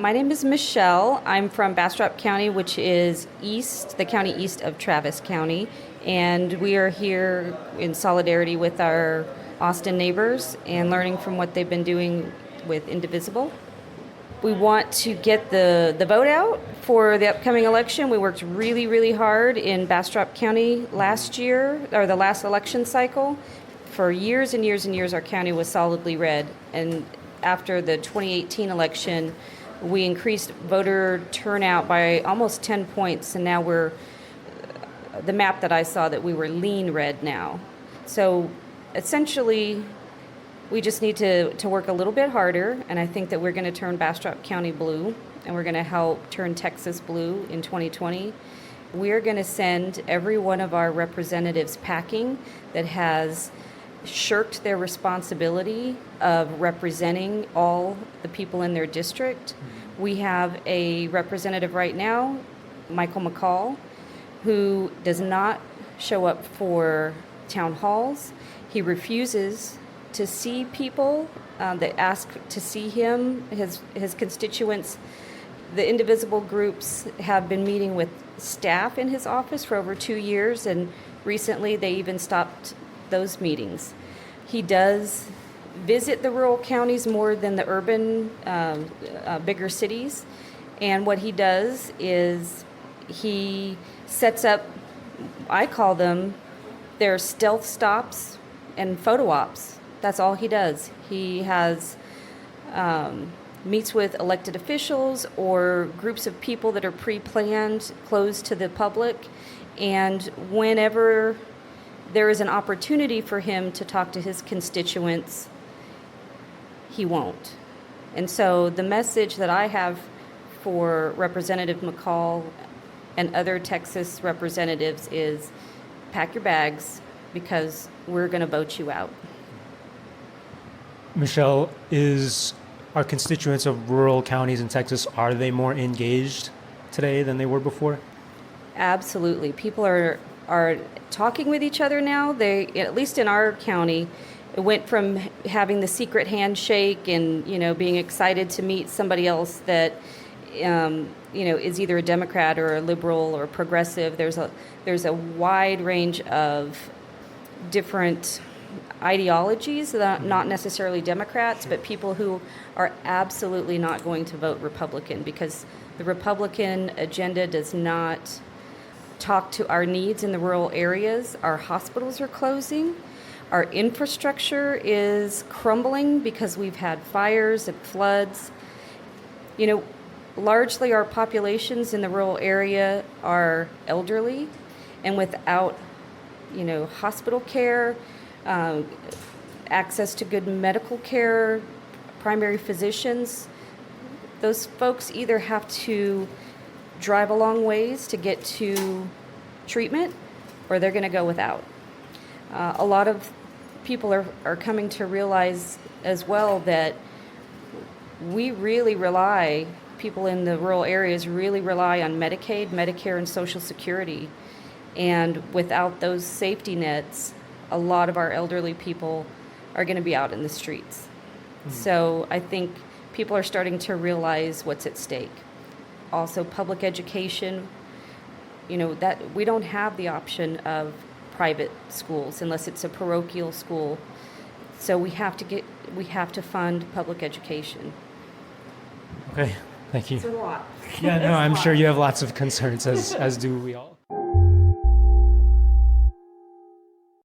My name is Michelle. I'm from Bastrop County, which is the county east of Travis County. And we are here in solidarity with our Austin neighbors and learning from what they've been doing with Indivisible. We want to get the vote out for the upcoming election. We worked really, really hard in Bastrop County last year, or the last election cycle. For years and years and years, our county was solidly red. And after the 2018 election, we increased voter turnout by almost 10 points, and now the map that I saw that we were lean red now. So essentially, we just need to work a little bit harder, and I think that we're going to turn Bastrop County blue, and we're going to help turn Texas blue in 2020. We're going to send every one of our representatives packing that has shirked their responsibility of representing all the people in their district. We have a representative right now, Michael McCall, who does not show up for town halls. He refuses to see people that ask to see him, his constituents. The Indivisible groups have been meeting with staff in his office for over 2 years, and recently they even stopped those meetings. He does visit the rural counties more than the urban, bigger cities. And what he does is he sets up, I call them, their stealth stops and photo ops. That's all he does. He has meets with elected officials or groups of people that are pre-planned, closed to the public, and whenever there is an opportunity for him to talk to his constituents, he won't. And so the message that I have for Representative McCall and other Texas representatives is pack your bags because we're going to vote you out. Michelle, is our constituents of rural counties in Texas, are they more engaged today than they were before? Absolutely. People are talking with each other now. They, at least in our county, it went from having the secret handshake and, being excited to meet somebody else that, is either a Democrat or a liberal or a progressive. There's a wide range of different ideologies, not necessarily Democrats, but people who are absolutely not going to vote Republican because the Republican agenda does not talk to our needs in the rural areas. Our hospitals are closing. Our infrastructure is crumbling because we've had fires and floods. Largely our populations in the rural area are elderly, and without, hospital care, access to good medical care, primary physicians, those folks either have to drive a long ways to get to treatment or they're going to go without. A lot of people are coming to realize as well that people in the rural areas really rely on Medicaid, Medicare, and Social Security. And without those safety nets, a lot of our elderly people are going to be out in the streets. So I think people are starting to realize what's at stake. Also, public education, that we don't have the option of private schools unless it's a parochial school. So we have to fund public education. Okay, thank you. It's a lot. Yeah, no, I'm sure you have lots of concerns, as do we all.